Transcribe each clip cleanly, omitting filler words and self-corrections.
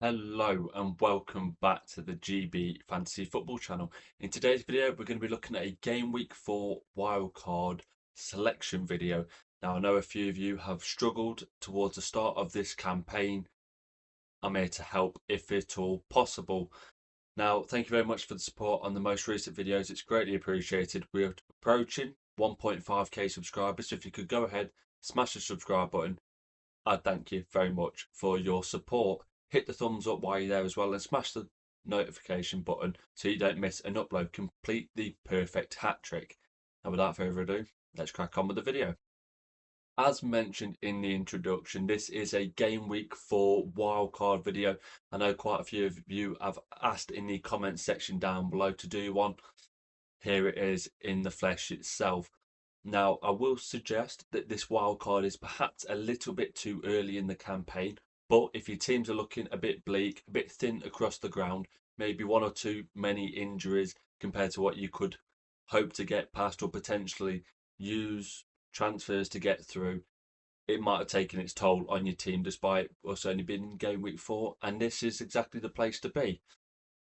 Hello and welcome back to the GB Fantasy Football channel. In today's video, we're going to be looking at a Game Week 4 wildcard selection video. Now, I know a few of you have struggled towards the start of this campaign. I'm here to help if at all possible. Now, thank you very much for the support on the most recent videos. It's greatly appreciated. We're approaching 1.5k subscribers. So if you could go ahead, smash the subscribe button. I thank you very much for your support. Hit the thumbs up while you're there as well and smash the notification button so you don't miss an upload. Complete the perfect hat trick. Now, without further ado, let's crack on with the video. As mentioned in the introduction, this is a Game Week 4 wildcard video. I know quite a few of you have asked in the comments section down below to do one. Here it is in the flesh itself. Now, I will suggest that this wildcard is perhaps a little bit too early in the campaign, but if your teams are looking a bit bleak, a bit thin across the ground, maybe one or two many injuries compared to what you could hope to get past or potentially use transfers to get through, it might have taken its toll on your team despite us only being in Game Week 4, and this is exactly the place to be.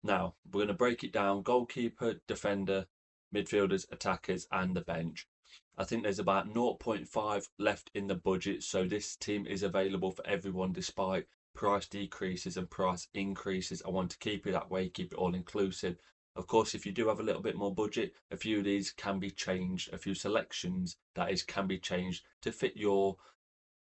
Now, we're going to break it down: goalkeeper, defender, midfielders, attackers, and the bench. I think there's about 0.5 left in the budget, so this team is available for everyone despite price decreases and price increases. I want to keep it that way, keep it all inclusive. Of course, if you do have a little bit more budget, a few of these can be changed, a few selections that is can be changed to fit your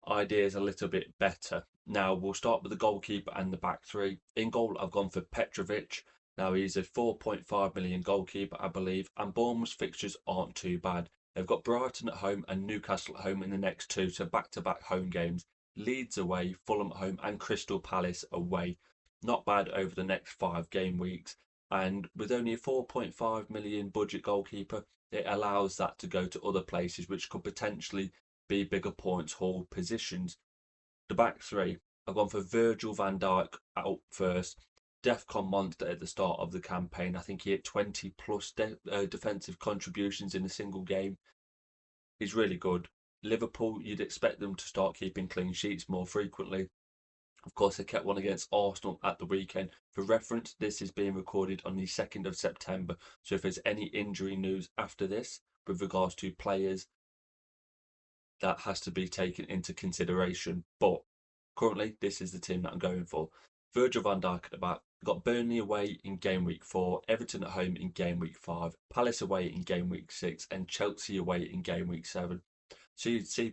ideas a little bit better. Now, we'll start with the goalkeeper and the back three. In goal, I've gone for Petrovic. Now, he's a 4.5 million goalkeeper, I believe, and Bournemouth's fixtures aren't too bad. They've got Brighton at home and Newcastle at home in the next two, so back-to-back home games. Leeds away, Fulham at home, and Crystal Palace away. Not bad over the next 5 game weeks. And with only a 4.5 million budget goalkeeper, it allows that to go to other places, which could potentially be bigger points haul positions. The back three, I've gone for Virgil van Dijk out first. Defcon monster at the start of the campaign. I think he had 20 plus defensive contributions in a single game. He's really good. Liverpool, you'd expect them to start keeping clean sheets more frequently. Of course, they kept one against Arsenal at the weekend. For reference, this is being recorded on the 2nd of September. So if there's any injury news after this with regards to players, that has to be taken into consideration. But currently, this is the team that I'm going for. Virgil van Dijk at the back. Got Burnley away in Game Week 4, Everton at home in Game Week 5, Palace away in Game Week 6, and Chelsea away in Game Week 7. So you'd see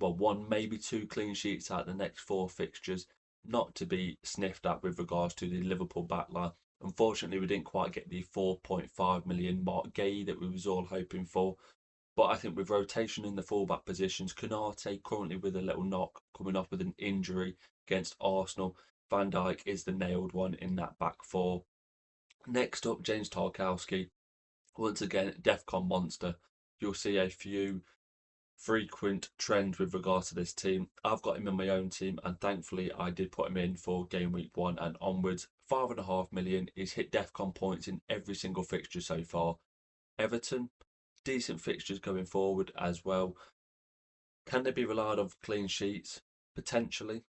one, maybe two clean sheets out the next 4 fixtures, not to be sniffed at with regards to the Liverpool backline. Unfortunately, we didn't quite get the 4.5 million mark Gay that we was all hoping for. But I think with rotation in the fullback positions, Konate currently with a little knock, coming off with an injury against Arsenal. Van Dijk is the nailed one in that back four. Next up, James Tarkowski. Once again, Defcon monster. You'll see a few frequent trends with regards to this team. I've got him in my own team, and thankfully I did put him in for Game Week 1 and onwards. 5.5 million. He's hit Defcon points in every single fixture so far. Everton, decent fixtures going forward as well. Can they be relied on for clean sheets? Potentially.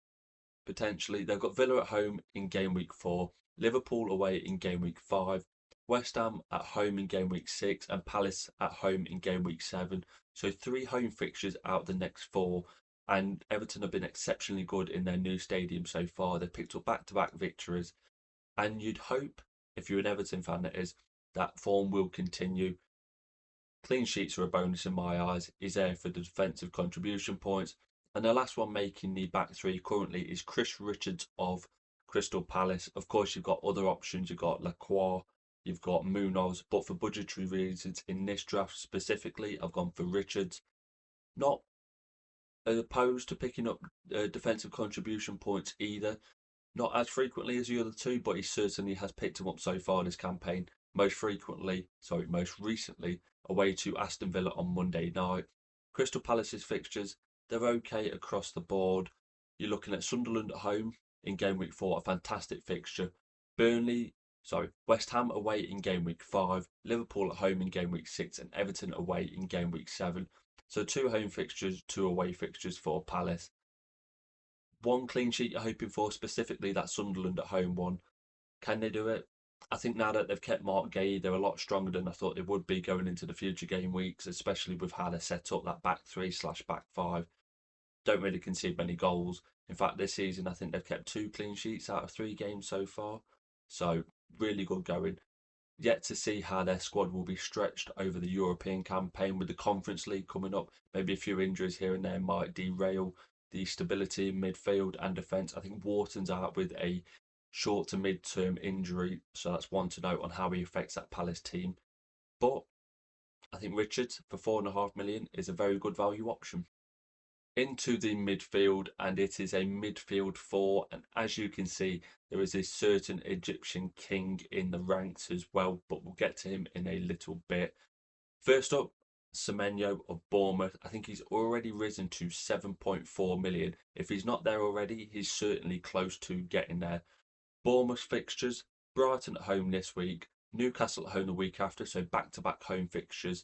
Potentially. They've got Villa at home in Game Week 4, Liverpool away in Game Week 5, West Ham at home in Game Week 6, and Palace at home in Game Week 7. So 3 home fixtures out the next 4. And Everton have been exceptionally good in their new stadium so far. They've picked up back-to-back victories. And you'd hope, if you're an Everton fan, that is, that form will continue. Clean sheets are a bonus in my eyes. He's there for the defensive contribution points. And the last one making the back three currently is Chris Richards of Crystal Palace. Of course, you've got other options. You've got Lacroix, you've got Munoz. But for budgetary reasons, in this draft specifically, I've gone for Richards. Not opposed to picking up defensive contribution points either. Not as frequently as the other two, but he certainly has picked them up so far this campaign. Most recently, away to Aston Villa on Monday night. Crystal Palace's fixtures, they're okay across the board. You're looking at Sunderland at home in Game Week 4, a fantastic fixture. West Ham away in Game Week 5, Liverpool at home in Game Week 6, and Everton away in Game Week 7. So 2 home fixtures, 2 away fixtures for Palace. one clean sheet you're hoping for, specifically that Sunderland at home one. Can they do it? I think now that they've kept Mark Gay, they're a lot stronger than I thought they would be going into the future game weeks, especially with how they set up that back three slash back five. Don't really concede many goals. In fact, this season, I think they've kept 2 clean sheets out of 3 games so far. So, really good going. Yet to see how their squad will be stretched over the European campaign with the Conference League coming up. Maybe a few injuries here and there might derail the stability in midfield and defence. I think Wharton's out with a short to mid-term injury, so that's one to note on how he affects that Palace team. But I think Richards for 4.5 million is a very good value option. Into the midfield, and it is a midfield four, and as you can see, there is a certain Egyptian king in the ranks as well, but we'll get to him in a little bit. First up, Semenyo of Bournemouth. I think he's already risen to 7.4 million. If he's not there already, he's certainly close to getting there. Bournemouth fixtures: Brighton at home this week, Newcastle at home the week after, so back-to-back home fixtures.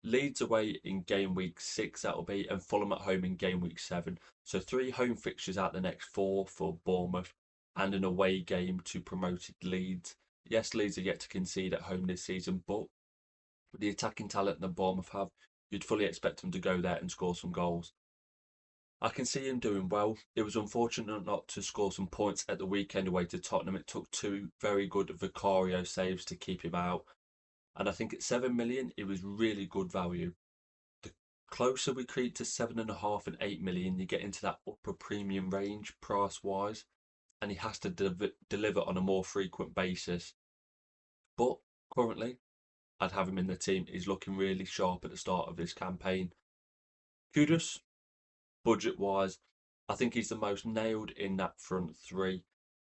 Leeds away in game week 6, that'll be, and Fulham at home in game week 7. So 3 home fixtures out the next 4 for Bournemouth, and an away game to promoted Leeds. Yes, Leeds are yet to concede at home this season, but with the attacking talent that Bournemouth have, you'd fully expect them to go there and score some goals. I can see him doing well. It was unfortunate not to score some points at the weekend away to Tottenham. It took 2 very good Vicario saves to keep him out. And I think at 7 million, it was really good value. The closer we creep to 7.5 and 8 million, you get into that upper premium range price wise, and he has to deliver on a more frequent basis. But currently, I'd have him in the team. He's looking really sharp at the start of this campaign. Kudus, budget wise, I think he's the most nailed in that front three.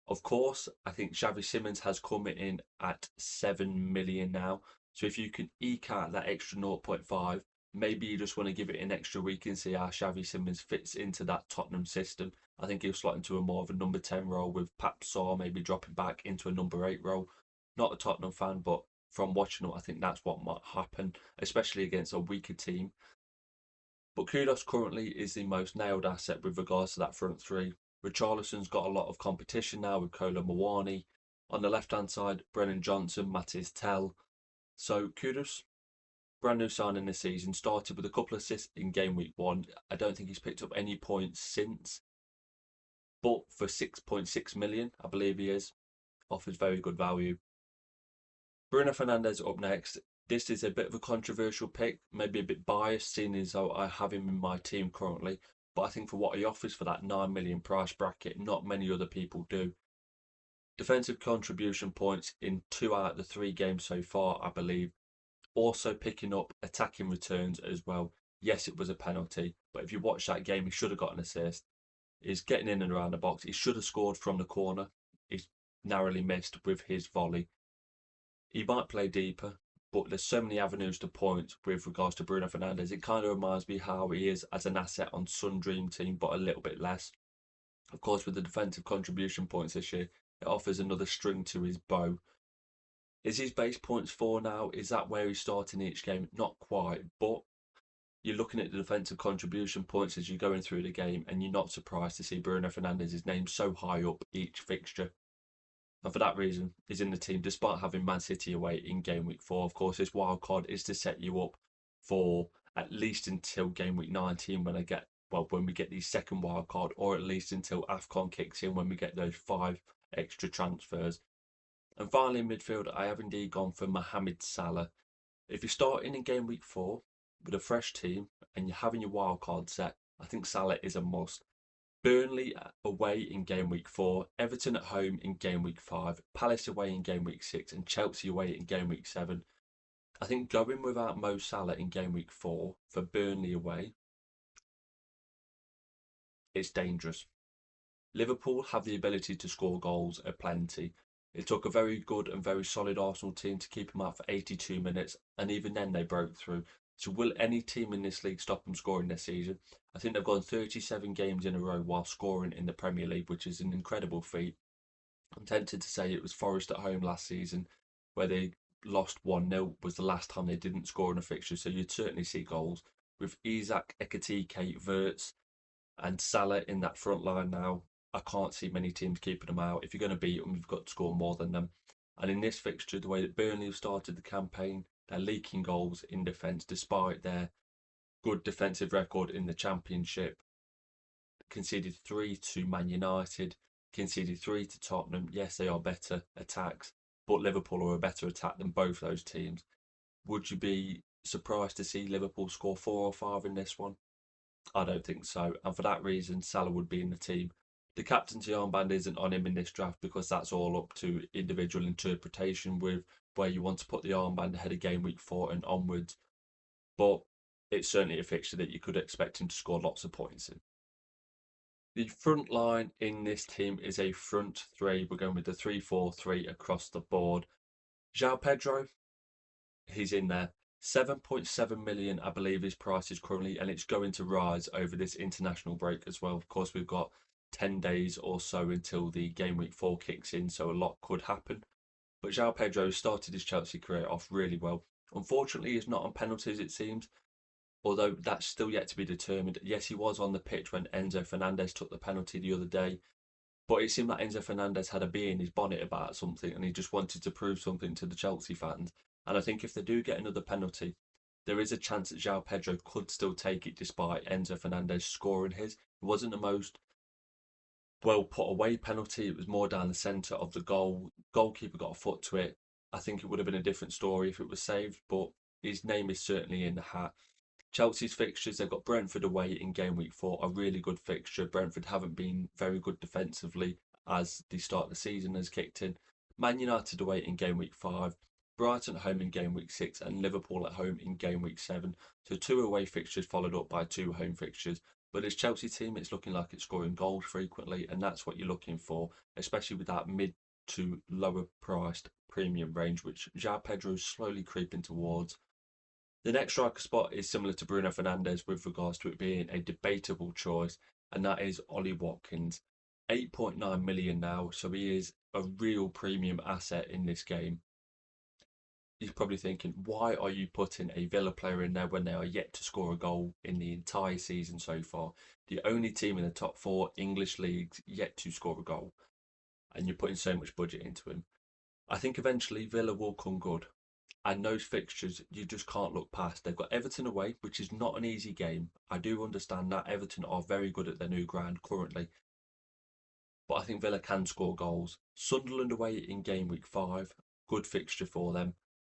Of course, I think Xavi Simons has come in at 7 million now. So if you can eke out that extra 0.5, maybe you just want to give it an extra week and see how Xavi Simons fits into that Tottenham system. I think he'll slot into a more of a number 10 role, with Pap Sarr maybe dropping back into a number 8 role. Not a Tottenham fan, but from watching it, I think that's what might happen, especially against a weaker team. But Kudus currently is the most nailed asset with regards to that front three. Richarlison's got a lot of competition now with Kolo Muani. On the left-hand side, Brennan Johnson, Matis Tell. So Kudus, brand new signing this season, started with a couple of assists in game week 1. I don't think he's picked up any points since. But for 6.6 million, I believe he is, offers very good value. Bruno Fernandes up next. This is a bit of a controversial pick, maybe a bit biased, seeing as though I have him in my team currently. But I think for what he offers for that 9 million price bracket, not many other people do. Defensive contribution points in 2 out of the 3 games so far, I believe. Also picking up attacking returns as well. Yes, it was a penalty, but if you watch that game, he should have got an assist. He's getting in and around the box. He should have scored from the corner. He's narrowly missed with his volley. He might play deeper, but there's so many avenues to points with regards to Bruno Fernandes. It kind of reminds me how he is as an asset on Sun Dream Team, but a little bit less. Of course, with the defensive contribution points this year, it offers another string to his bow. Is his base points 4 now? Is that where he's starting each game? Not quite, but you're looking at the defensive contribution points as you're going through the game, and you're not surprised to see Bruno Fernandes' name so high up each fixture. And for that reason, he's in the team despite having Man City away in game week 4. Of course, this wild card is to set you up for at least until game week 19 when we get the second wild card, or at least until AFCON kicks in when we get those 5 extra transfers. And finally, in midfield, I have indeed gone for Mohamed Salah. If you're starting in game week 4 with a fresh team and you're having your wild card set, I think Salah is a must. Burnley away in game week 4, Everton at home in game week 5, Palace away in game week 6, and Chelsea away in game week 7. I think going without Mo Salah in game week 4 for Burnley away, it's dangerous. Liverpool have the ability to score goals aplenty. It took a very good and very solid Arsenal team to keep them out for 82 minutes, and even then they broke through. So will any team in this league stop them scoring this season? I think they've gone 37 games in a row while scoring in the Premier League, which is an incredible feat. I'm tempted to say it was Forest at home last season, where they lost 1-0, was the last time they didn't score in a fixture, so you'd certainly see goals. With Isak, Ekitike, Wirtz, And Salah in that front line now, I can't see many teams keeping them out. If you're going to beat them, you've got to score more than them. And in this fixture, the way that Burnley have started the campaign, they're leaking goals in defence despite their good defensive record in the Championship. Conceded 3 to Man United, conceded 3 to Tottenham. Yes, they are better attacks, but Liverpool are a better attack than both those teams. Would you be surprised to see Liverpool score 4 or 5 in this one? I don't think so. And for that reason, Salah would be in the team. The captaincy armband isn't on him in this draft because that's all up to individual interpretation with where you want to put the armband ahead of game week 4 and onwards. But it's certainly a fixture that you could expect him to score lots of points in. The front line in this team is a front three. We're going with the 3-4-3 across the board. João Pedro, he's in there. 7.7 million, I believe his price is currently, and it's going to rise over this international break as well. Of course, we've got 10 days or so until the game week 4 kicks in, so a lot could happen. But João Pedro started his Chelsea career off really well. Unfortunately, he's not on penalties, it seems, although that's still yet to be determined. Yes, he was on the pitch when Enzo Fernandez took the penalty the other day, but it seemed like Enzo Fernandez had a bee in his bonnet about something and he just wanted to prove something to the Chelsea fans. And I think if they do get another penalty, there is a chance that João Pedro could still take it despite Enzo Fernandez scoring his. It wasn't the most well put away penalty, it was more down the centre of the goal. Goalkeeper got a foot to it. I think it would have been a different story if it was saved, but his name is certainly in the hat. Chelsea's fixtures, they've got Brentford away in game week 4, a really good fixture. Brentford haven't been very good defensively as the start of the season has kicked in. Man United away in game week 5, Brighton at home in game week 6, and Liverpool at home in game week 7. So 2 away fixtures followed up by 2 home fixtures. But this Chelsea team, it's looking like it's scoring goals frequently, and that's what you're looking for, especially with that mid to lower priced premium range, which João Pedro is slowly creeping towards. The next striker spot is similar to Bruno Fernandes with regards to it being a debatable choice, and that is Ollie Watkins. 8.9 million now, so he is a real premium asset in this game. He's probably thinking, why are you putting a Villa player in there when they are yet to score a goal in the entire season so far? The only team in the top 4 English leagues yet to score a goal, and you're putting so much budget into him. I think eventually Villa will come good. And those fixtures, you just can't look past. They've got Everton away, which is not an easy game. I do understand that Everton are very good at their new ground currently. But I think Villa can score goals. Sunderland away in game week 5, good fixture for them.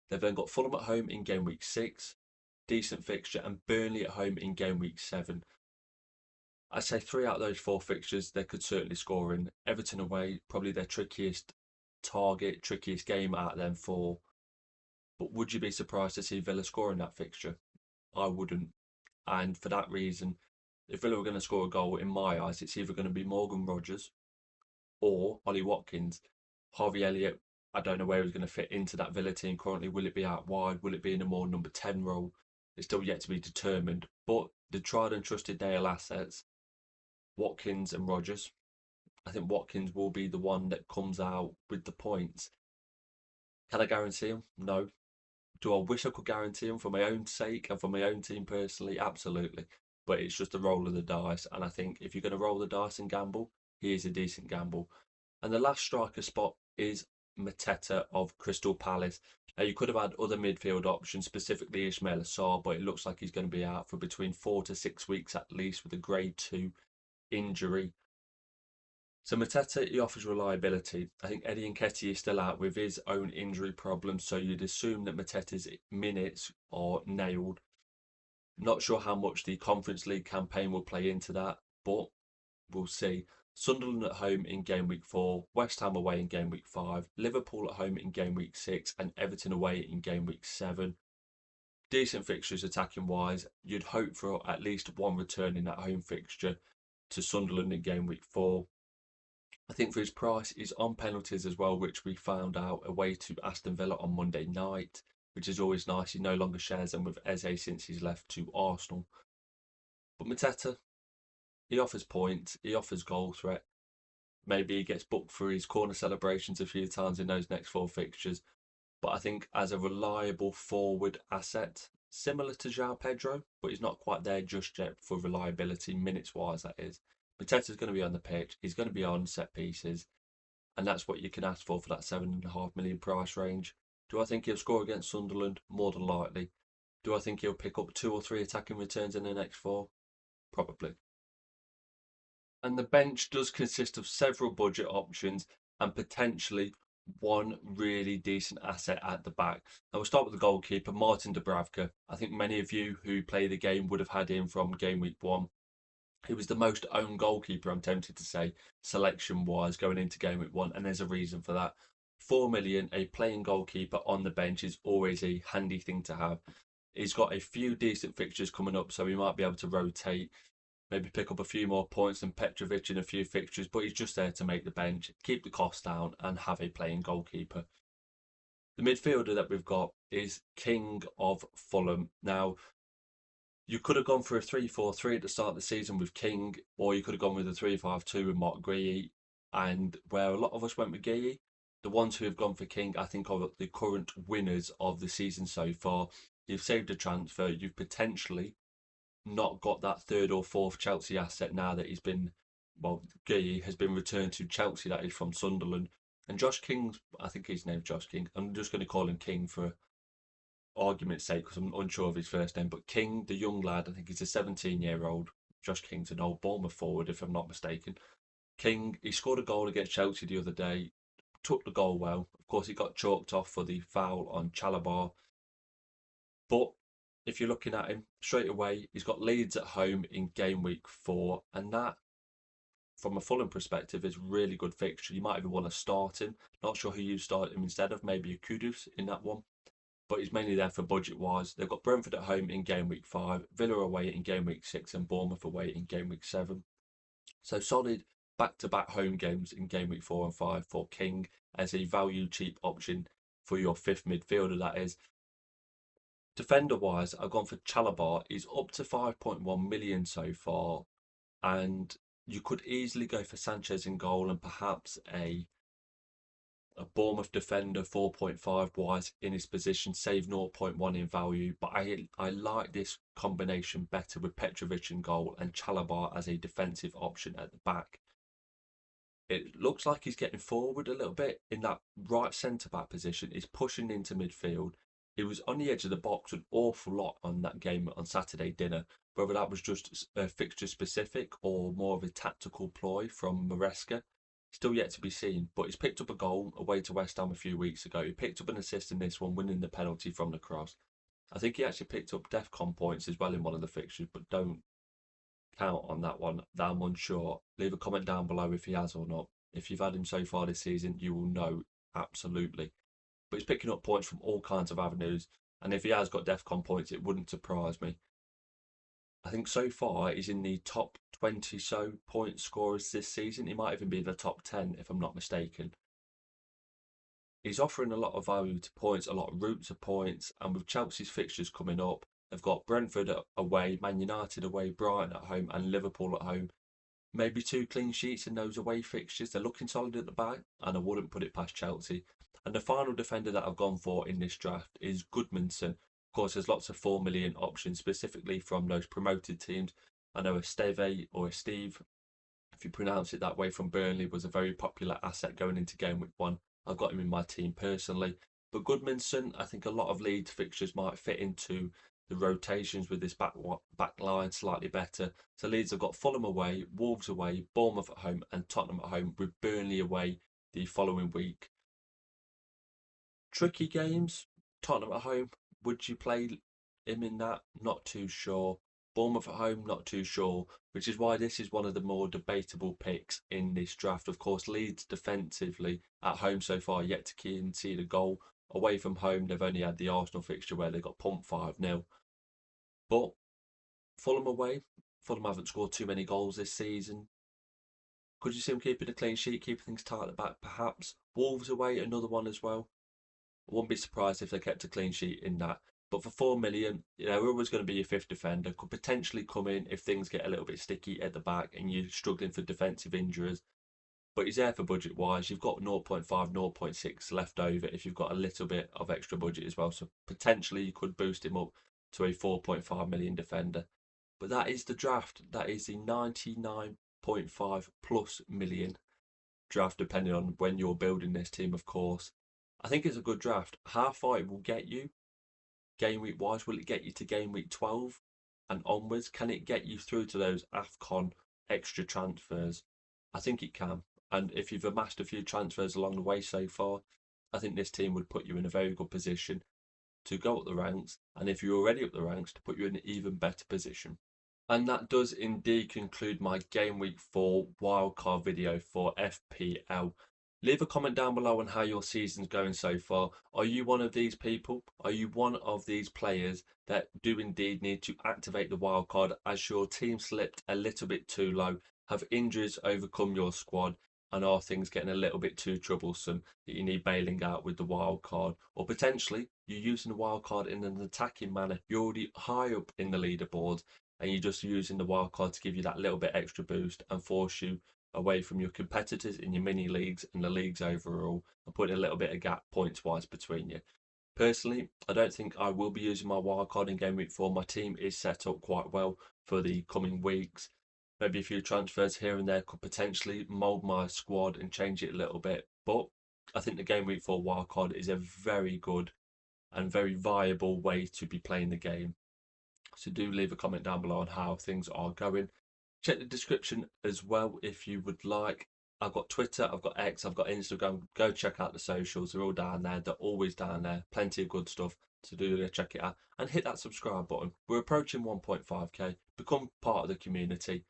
They've then got Fulham at home in game week 6, decent fixture, and Burnley at home in game week 7. I'd say 3 out of those 4 fixtures they could certainly score in. Everton away, probably their trickiest target, trickiest game out of them 4. But would you be surprised to see Villa score in that fixture? I wouldn't. And for that reason, if Villa were going to score a goal, in my eyes, it's either going to be Morgan Rogers or Ollie Watkins. Harvey Elliott, I don't know where he's going to fit into that Villa team currently. Will it be out wide? Will it be in a more number 10 role? It's still yet to be determined. But the tried and trusted Dale assets, Watkins and Rogers, I think Watkins will be the one that comes out with the points. Can I guarantee him? No. Do I wish I could guarantee him for my own sake and for my own team personally? Absolutely. But it's just a roll of the dice. And I think if you're going to roll the dice and gamble, he is a decent gamble. And the last striker spot is Mateta of Crystal Palace. Now, you could have had other midfield options, specifically Ismail Assar, but it looks like he's going to be out for between 4 to 6 weeks at least with a grade 2 injury. So Mateta, he offers reliability. I think Eddie Nketiah is still out with his own injury problems, so you'd assume that Mateta's minutes are nailed. Not sure how much the Conference League campaign will play into that, but we'll see. Sunderland at home in game week 4, West Ham away in game week 5, Liverpool at home in game week 6, and Everton away in game week 7. Decent fixtures attacking wise. You'd hope for at least one return in that home fixture to Sunderland in game week 4. I think for his price, he's on penalties as well, which we found out away to Aston Villa on Monday night, which is always nice. He no longer shares them with Eze since he's left to Arsenal. But Mateta, he offers points, he offers goal threat. Maybe he gets booked for his corner celebrations a few times in those next 4 fixtures. But I think as a reliable forward asset, similar to João Pedro, but he's not quite there just yet for reliability, minutes wise, that is. Mateta's going to be on the pitch, he's going to be on set pieces, and that's what you can ask for that 7.5 million price range. Do I think he'll score against Sunderland? More than likely. Do I think he'll pick up 2 or 3 attacking returns in the next 4? Probably. And the bench does consist of several budget options and potentially one really decent asset at the back. Now we'll start with the goalkeeper, Martin Dubravka. I think many of you who play the game would have had him from game week 1. He was the most owned goalkeeper, I'm tempted to say, selection wise, going into game week 1, and there's a reason for that. 4 million, a playing goalkeeper on the bench is always a handy thing to have. He's got a few decent fixtures coming up, so he might be able to rotate, maybe pick up a few more points than Petrovic in a few fixtures, but he's just there to make the bench, keep the cost down, and have a playing goalkeeper. The midfielder that we've got is King of Fulham. Now, you could have gone for a 3-4-3 at the start of the season with King, or you could have gone with a 3-5-2 with Mark Guéhi. And where a lot of us went with Guéhi, the ones who have gone for King, I think, are the current winners of the season so far. You've saved a transfer, you've potentially not got that third or fourth Chelsea asset now that he's been, well, Guéhi has been returned to Chelsea, that is from Sunderland. And Josh King, I think his name's Josh King. I'm just going to call him King for argument's sake because I'm unsure of his first name. But King, the young lad, I think he's a 17-year-old. Josh King's an old Bournemouth forward, if I'm not mistaken. King, he scored a goal against Chelsea the other day, took the goal well. Of course, he got chalked off for the foul on Chalobah. But if you're looking at him straight away, he's got Leeds at home in game week 4, and that, from a Fulham perspective, is really good fixture. You might even want to start him. Not sure who you start him instead of, maybe a Kudus in that one. But he's mainly there for budget wise. They've got Brentford at home in game week 5, Villa away in game week 6, and Bournemouth away in game week 7. So solid back-to-back home games in game week 4 and 5 for King as a value cheap option for your 5th midfielder, that is. Defender wise, I've gone for Chalobah. He's up to 5.1 million so far, and you could easily go for Sanchez in goal and perhaps a Bournemouth defender 4.5 wise in his position, save 0.1 in value. But I like this combination better with Petrovic in goal and Chalobah as a defensive option at the back. It looks like he's getting forward a little bit in that right centre back position. He's pushing into midfield. He was on the edge of the box an awful lot on that game on Saturday dinner. Whether that was just fixture specific or more of a tactical ploy from Maresca, still yet to be seen. But he's picked up a goal away to West Ham a few weeks ago. He picked up an assist in this one, winning the penalty from the cross. I think he actually picked up Defcon points as well in one of the fixtures, but don't count on that one. I'm unsure. Leave a comment down below if he has or not. If you've had him so far this season, you will know absolutely. But he's picking up points from all kinds of avenues, and if he has got Defcon points, it wouldn't surprise me. I think so far he's in the top 20 so point scorers this season. He might even be in the top 10 if I'm not mistaken. He's offering a lot of value to points, a lot of route to points, and with Chelsea's fixtures coming up, they've got Brentford away, Man United away, Brighton at home, and Liverpool at home. Maybe 2 clean sheets in those away fixtures. They're looking solid at the back, and I wouldn't put it past Chelsea. And the final defender that I've gone for in this draft is Goodmanson. Of course, there's lots of 4 million options, specifically from those promoted teams. I know Esteve or Steve, if you pronounce it that way, from Burnley was a very popular asset going into game week 1. I've got him in my team personally. But Goodmanson, I think a lot of Leeds fixtures might fit into the rotations with this back line slightly better. So Leeds have got Fulham away, Wolves away, Bournemouth at home, and Tottenham at home, with Burnley away the following week. Tricky games. Tottenham at home. Would you play him in that? Not too sure. Bournemouth at home, not too sure. Which is why this is one of the more debatable picks in this draft. Of course, Leeds defensively at home so far yet to concede a goal. Away from home, they've only had the Arsenal fixture where they got pumped 5-0. But Fulham away, Fulham haven't scored too many goals this season. Could you see them keeping a clean sheet, keeping things tight at the back? Perhaps. Wolves away, another one as well. I wouldn't be surprised if they kept a clean sheet in that. But for 4 million, whoever's going to be your 5th defender could potentially come in if things get a little bit sticky at the back and you're struggling for defensive injuries. But he's there for budget wise. You've got 0.5, 0.6 left over if you've got a little bit of extra budget as well. So potentially you could boost him up to a 4.5 million defender. But that is the draft. That is the 99.5 plus million draft, depending on when you're building this team, of course. I think it's a good draft. How far it will get you, game week wise, will it get you to game week 12 and onwards? Can it get you through to those AFCON extra transfers? I think it can. And if you've amassed a few transfers along the way so far, I think this team would put you in a very good position to go up the ranks. And if you're already up the ranks, to put you in an even better position. And that does indeed conclude my Game Week 4 wildcard video for FPL. Leave a comment down below on how your season's going so far. Are you one of these people? Are you one of these players that do indeed need to activate the wildcard as your team slipped a little bit too low? Have injuries overcome your squad? And are things getting a little bit too troublesome that you need bailing out with the wild card? Or potentially you're using the wild card in an attacking manner. You're already high up in the leaderboard and you're just using the wild card to give you that little bit extra boost and force you away from your competitors in your mini leagues and the leagues overall, and putting a little bit of gap points wise between you. Personally, I don't think I will be using my wildcard in Game Week 4. My team is set up quite well for the coming weeks. Maybe a few transfers here and there could potentially mould my squad and change it a little bit. But I think the Game Week 4 wildcard is a very good and very viable way to be playing the game. So do leave a comment down below on how things are going. Check the description as well if you would like. I've got Twitter, I've got X, I've got Instagram. Go check out the socials. They're all down there. They're always down there. Plenty of good stuff to do. Go check it out. And hit that subscribe button. We're approaching 1.5k. Become part of the community.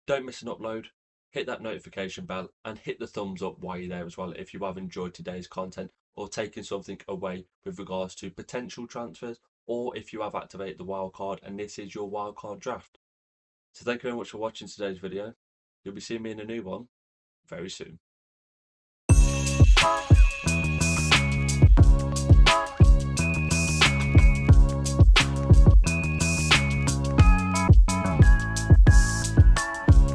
Don't miss an upload. Hit that notification bell and hit the thumbs up while you're there as well if you have enjoyed today's content or taken something away with regards to potential transfers, or if you have activated the wildcard and this is your wildcard draft. So thank you very much for watching today's video. You'll be seeing me in a new one very soon.